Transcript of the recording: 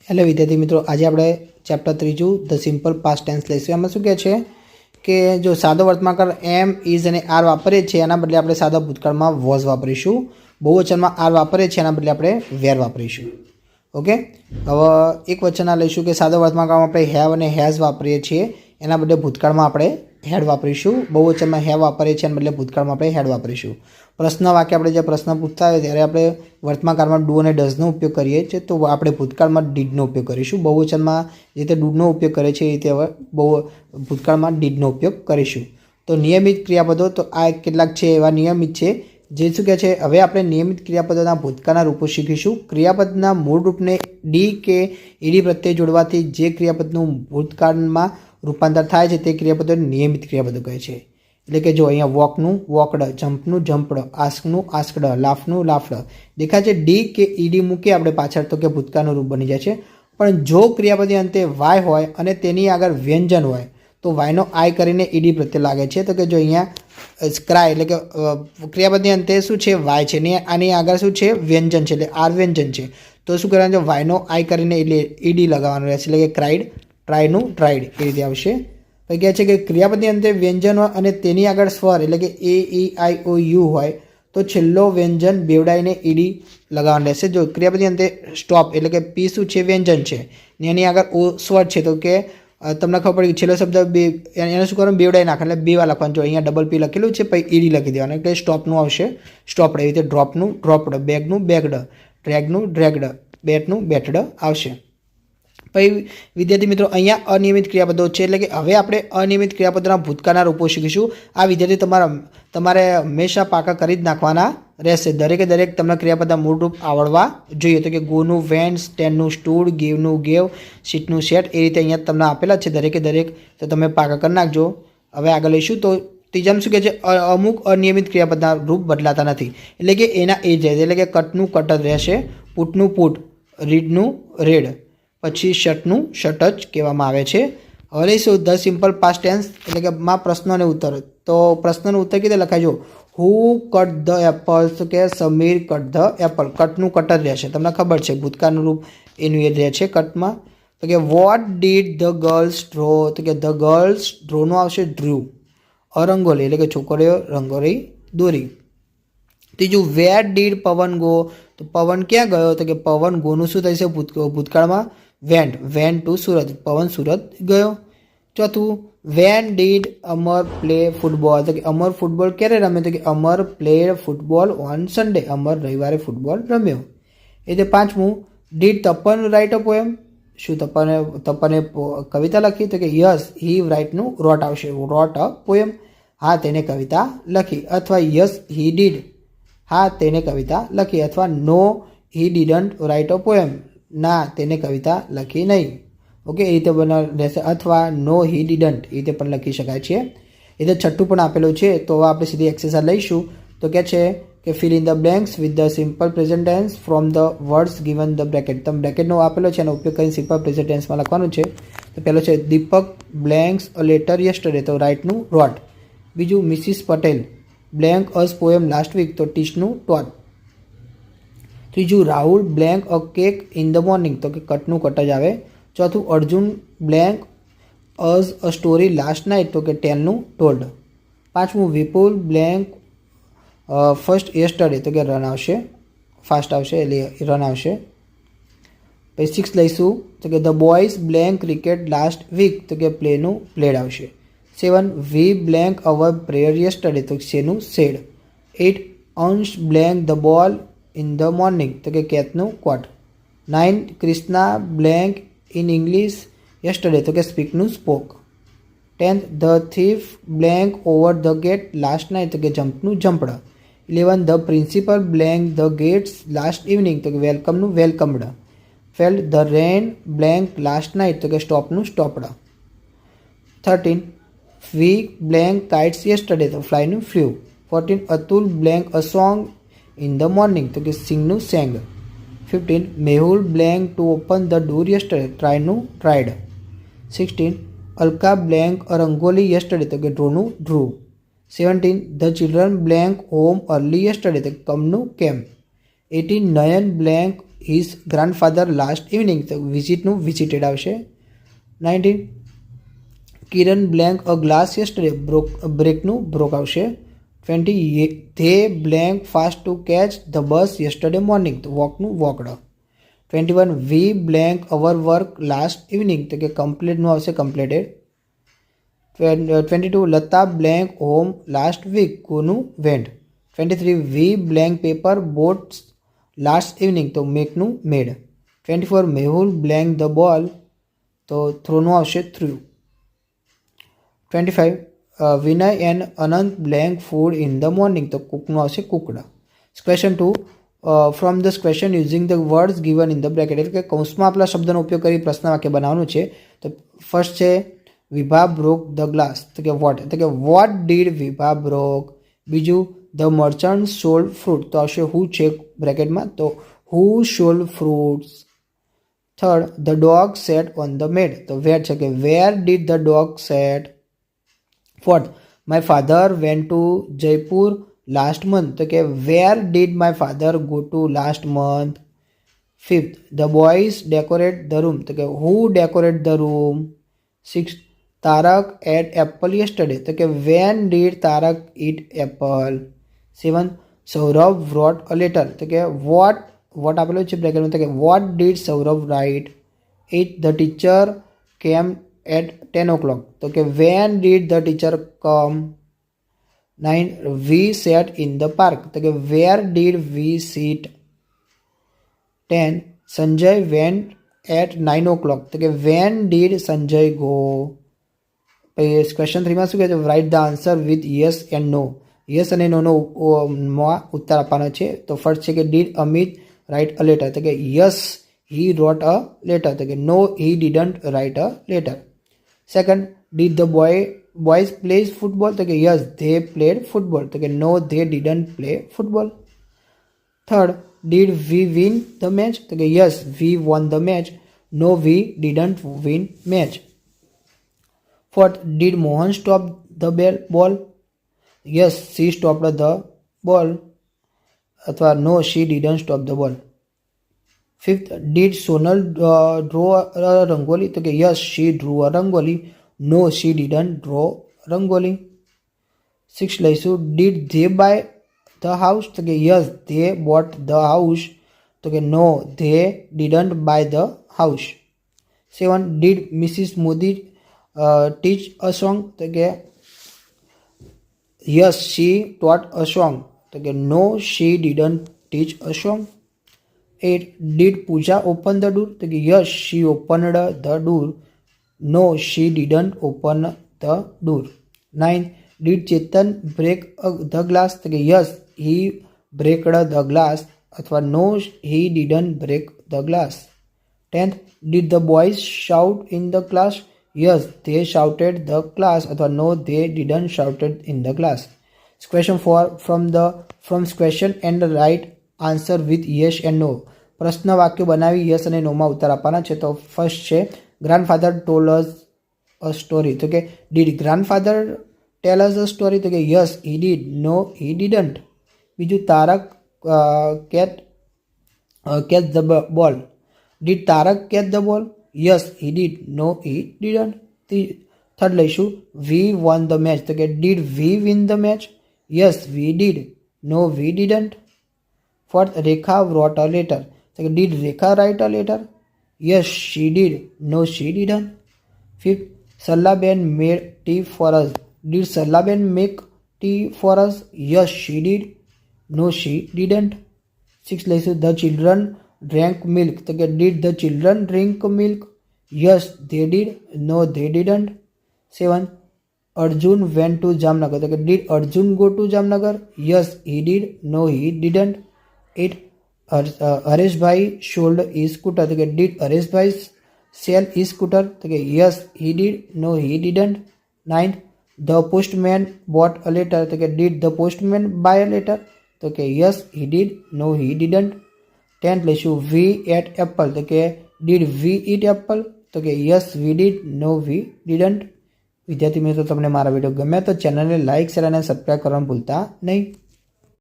Hello विद्यार्थी मित्रों, आज આપણે chapter 3 the simple past tense લઈશું। એમાં શું કહે છે કે જો સાદો વર્તમાનકાળ એમ ઇઝ અને આર વાપરીએ છીએ એના બદલે આપણે સાદા ભૂતકાળમાં વોઝ વાપરીશું। બહુવચનમાં આર વાપરીએ છીએ એના બદલે આપણે વેર વાપરીશું। ઓકે, હવે એક વચન લઈશું કે સાદા વર્તમાનકાળમાં આપણે હેવ અને હેઝ વાપરીએ છીએ એના બદલે ભૂતકાળમાં આપણે હેડ વાપરીશું। બહુવચનમાં હેવ વાપરીએ છીએ એના બદલે ભૂતકાળમાં આપણે હેડ વાપરીશું। પ્રશ્ન વાક્ય આપણે જે પ્રશ્ન પૂછતા હોય ત્યારે આપણે વર્તમાનકાળમાં ડુ અને ડઝનો ઉપયોગ કરીએ છીએ, તો આપણે ભૂતકાળમાં ડીડનો ઉપયોગ કરીશું। બહુવચનમાં જે રીતે ડુનો ઉપયોગ કરે છે એ રીતે હવે ભૂતકાળમાં ડીડનો ઉપયોગ કરીશું। તો નિયમિત ક્રિયાપદો, તો આ કેટલાક છે એવા નિયમિત છે જે શું કહે છે, હવે આપણે નિયમિત ક્રિયાપદોના ભૂતકાળના રૂપો શીખીશું। ક્રિયાપદના મૂળ રૂપને ડી કે ઈડી પ્રત્યે જોડવાથી જે ક્રિયાપદનું ભૂતકાળમાં રૂપાંતર થાય છે તે ક્રિયાપદોને નિયમિત ક્રિયાપદો કહે છે। એટલે કે જો અહીંયા વોકનું વોકડ, જમ્પનું જમ્પડ, આસ્કનું આસ્કડ, લાફનું લાફડ દેખાય છે। ડી કે ઈડી મૂકીએ આપણે પાછળ તો કે ભૂતકાળનું રૂપ બની જાય છે। પણ જો ક્રિયાપદની અંતે વાય હોય અને તેની આગળ વ્યંજન હોય તો વાયનો આઈ કરીને ઈડી પ્રત્યે લાગે છે। તો કે જો અહીંયા ક્રાય એટલે કે ક્રિયાપદની અંતે શું છે, વાય છે ને આની આગળ શું છે, વ્યંજન છે એટલે આર વ્યંજન છે, તો શું કરવાનું છે, વાયનો આઈ કરીને એટલે ઈડી લગાવવાનું રહેશે। એટલે કે ક્રાઇડ, ટ્રાયનું ટ્રાઇડ એ રીતે આવશે। પછી કહે છે કે ક્રિયાપદની અંતે વ્યંજન હોય અને તેની આગળ સ્વર એટલે કે એ ઈ આઈ ઓ યુ હોય તો છેલ્લો વ્યંજન બેવડાઈને ઈડી લગાવવાનું રહેશે। જો ક્રિયાપદની અંતે સ્ટોપ એટલે કે પી શું છે, વ્યંજન છે ને એની આગળ ઓ સ્વર છે, તો કે તમને ખબર પડી છેલ્લો શબ્દ બે, એને શું કરવાનું, બેવડાઈ નાખે એટલે બે વાર લખવાનું। જો અહીંયા ડબલ પી લખેલું છે પછી ઈડી લખી દેવાનું એટલે સ્ટોપનું આવશે સ્ટોપડ, એવી રીતે ડ્રોપનું ડ્રોપડ, બેગનું બેગડ, ડ્રેગનું ડ્રેગડ, બેટનું બેટડ આવશે। પછી વિદ્યાર્થી મિત્રો અહીંયા અનિયમિત ક્રિયાપદો છે, એટલે કે હવે આપણે અનિયમિત ક્રિયાપદોના ભૂતકાળના રૂપો શીખીશું। આ વિદ્યાર્થી તમારે હંમેશા પાકા કરી જ નાખવાના રહેશે। દરેકે દરેક તમને ક્રિયાપદના મૂળ રૂપ આવડવા જોઈએ। તો કે ગોનું વેન, સ્ટેન્ડનું સ્ટૂડ, ગીવનું ગેવ, સીટનું સેટ, એ રીતે અહીંયા તમને આપેલા છે દરેકે દરેક, તો તમે પાકા કરી નાખજો। હવે આગળ લઈશું તો ત્રીજામાં શું કહે છે, અમુક અનિયમિત ક્રિયાપદના રૂપ બદલાતા નથી, એટલે કે એના એ જ રહેશે। એટલે કે કટનું કટ જ રહેશે, પુટનું પુટ, રીડનું રેડ, પછી શર્ટનું શર્ટ જ કહેવામાં આવે છે। હવે લઈશું ધ સિમ્પલ પાસ્ટ ટેન્સ, એટલે કે માં પ્રશ્ન અને ઉત્તર। તો પ્રશ્નનો ઉત્તર કીધે લખાય, જો હુ કટ ધ એપલ, તો કે સમીર કટ ધ એપલ, કટનું કટ જ રહેશે, તમને ખબર છે ભૂતકાળનું રૂપ એનું એ જ રહે છે કટમાં। તો કે what did the girls draw, તો કે ધ ગર્લ્સ ડ્રોનું આવશે ડ્રુ, રંગોલી એટલે કે છોકરીઓ રંગોળી દોરી। ત્રીજું વેર ડીડ પવન ગો, તો પવન ક્યાં ગયો, તો કે પવન ગોનું શું થશે ભૂતકાળમાં, વેન્ટ, વેન ટુ સુરત, પવન સુરત ગયો। ચોથું when did Amar play football, તો કે અમર ફૂટબોલ ક્યારે રમ્યો, તો કે અમર પ્લેડ ફૂટબોલ ઓન સન્ડે, અમર રવિવારે ફૂટબોલ રમ્યો। એ રીતે પાંચમું did Tapan right a poem, શું તપને કવિતા લખી, તો કે યસ હી રાઇટનું રોટ આવશે, રોટ અ પોએમ, હા તેને કવિતા લખી, અથવા યસ હી ડીડ, હા તેને કવિતા લખી, અથવા no he didn't write a poem, ના તેને કવિતા લખી નહીં। ઓકે, એ રીતે રહેશે, અથવા નો હી ડીડન્ટ એ રીતે પણ લખી શકાય છે। એ રીતે છઠ્ઠું પણ આપેલું છે, તો આપણે સીધી એક્સરસાઇઝ લઈશું। તો કે છે કે fill in the blanks with the simple present tense from the words given the bracket, તમે બ્રેકેટનો આપેલો છે એનો ઉપયોગ કરીને સિમ્પલ પ્રેઝન્ટ ટેન્સમાં લખવાનું છે। તો પહેલો છે દીપક બ્લેન્ક્સ અ લેટર યસ્ટરડે, તો રાઇટનું રોટ। બીજું મિસિસ પટેલ બ્લેન્ક અસ પોએમ લાસ્ટ વીક, તો ટીચનું ટોટ। ત્રીજું Rahul blank a cake in the morning, તો કે કટનું કટ જ આવે। ચોથું અર્જુન બ્લેન્ક અઝ અ સ્ટોરી લાસ્ટ નાઇટ, તો કે ટેલનું ટોલ્ડ। પાંચમું વિપુલ બ્લેન્ક ફર્સ્ટ યસ્ટરડે, તો કે રન આવશે, ફાસ્ટ આવશે એટલે રન આવશે। પછી 6 લઈશું તો કે the boys blank cricket last week, તો કે પ્લેનું પ્લેડ આવશે। 7 we blank our prayer yesterday, તો શેનું said. 8 Ansh blank the ball in the morning, તો કે કેટનું caught. 9 Krishna blank in English yesterday, તો કે સ્પીકનું spoke. 10th the thief blank over the gate last night, તો કે જમ્પનું jumped. 11 the principal blank the gates last evening, તો કે વેલકમનું વેલકમડ। 12 the rain blank last night, તો કે સ્ટોપનું stopped. 13 we blank kites yesterday, તો ફ્લાયનું flew. 14 Atul blank a song in the morning, તો કે સિંગનું sang. 15 Mehul blank to open the door yesterday, ટ્રાયનું tried. 16 Alka blank a rangoli yesterday, તો કે ડ્રોનું drew. 17 the children blank home early yesterday, તો કમનું came. 18 Nayan blank his grandfather last evening, તો વિઝિટનું વિઝિટેડ આવશે. 19 Kiran blank a glass yesterday, બ્રેકનું બ્રોક આવશે. 20 they blank fast to catch the bus yesterday morning, તો વોકનું walked. 21 we blank our work last evening, તો કે કમ્પ્લીટનું આવશે completed. 22 Lata blank home last week, ગોનું went. 23 we blank paper boats last evening, તો મેકનું made. 24 Mehul blank the ball, તો થ્રોનું આવશે threw. 25 Vinay and Anant blank food in the morning, તો કુકનું આવશે cooked. Question 2 from the question using the words given in the bracket, એટલે કે કૌંસમાં આપેલા શબ્દનો ઉપયોગ કરી પ્રશ્ન વાક્ય બનાવવાનું છે. તો ફર્સ્ટ છે વિભા બ્રોક ધ ગ્લાસ, તો કે વોટ, તો કે વોટ ડીડ વિભા બ્રોક. બીજું ધ મર્ચન્ટ સોલ્ડ ફ્રૂટ, તો આવશે હુ છે બ્રેકેટમાં, તો who sold fruits. Third the dog sat on the mat, તો વેર છે કે where did the dog sat. Fourth my father went to Jaipur last month, તો કે where did my father go to last month. Fifth the boys decorate the room, તો કે who decorate the room. Sixth Tarak at apple yesterday, તો કે when did Tarak eat apple. Seventh Saurabh wrote a letter, તો કે vote આપેલું છે બ્રેકેટમાં, તો કે what did Saurabh write. 8 the teacher came at 10 o'clock, તો કે when did the teacher come. 9 we sat in the park, તો કે where did we sit. 10 Sanjay went at 9 o'clock, તો કે વેન ડીડ સંજય ગો. પછી ક્વેશ્ચન 3માં શું કહે છે, write the answer with yes and no. Yes અને નોનો ઉત્તર આપવાનો છે. તો ફર્સ્ટ છે કે did Amit write a letter, તો કે yes he wrote a letter, તો કે no he didn't write a letter. Second did the boys plays football, તો કે યસ ધે પ્લેડ ફૂટબોલ, તો કે no they didn't play football. Third did we win the match, તો કે yes we won the match, no we didn't win match. Fourth did Mohan stop the ball, yes she stopped the ball, અથવા no she didn't stop the ball. Fifth did Sonal draw a rangoli, તો કે yes she draw a rangoli, no she didn't draw rangoli. Six લઈશું did they buy the house, તો કે yes they bought the house, તો કે no they didn't buy the house. 7 did Mrs Modi teach a song, તો કે yes she taught a song, તો કે no she didn't teach a song. 8 did Pooja open the door, તો કે yes she opened the door, no she didn't open the door. 9 did Chetan break the glass, તો કે yes he breaked the glass, અથવા no he didn't break the glass. 10th did the boys shout in the class, yes they shouted the class, અથવા no they didn't shouted in the class. Question 4 from question and write answer with yes and no. પ્રશ્ન વાક્ય બનાવી yes અને નોમાં ઉત્તર આપવાના છે. તો first છે grandfather told us a story, તો કે did grandfather tell us a story, તો કે yes he did, no he didn't. બીજું Tarak catch the ball, did Tarak catch the ball, yes he did, no he didn't. Third લઈશું we won the match, તો કે did we win the match, yes we did, no we didn't. Fourth Rekha wrote a letter, તો કે did Rekha right a letter, yes she did, no she didn't. Fifth Sallaben made tea for us, did Sallaben make tea for us, yes she did, no she didn't. Six લઈશું the children drank milk, તો કે did the children drink milk, yes they did, no they didn't. 7 Arjun went to Jamnagar, તો કે did Arjun go to Jamnagar, yes he did, no he didn't. 8 Hareshbhai sold a scooter, તો કે did Hareshbhai sell a scooter, તો કે yes he did, no he didn't. 9 the postman bought a letter, તો કે did the postman buy a letter, તો કે yes he did, no he didn't. 10th લઈશું વી at Apple, તો કે ડીડ વી ઈટ એપલ, તો કે yes we did, no we didn't. વિદ્યાર્થી મિત્રો તમને મારા વિડીયો ગમે તો ચેનલને લાઇક શેર અને સબસ્ક્રાઈબ કરવાનું ભૂલતા નહીં.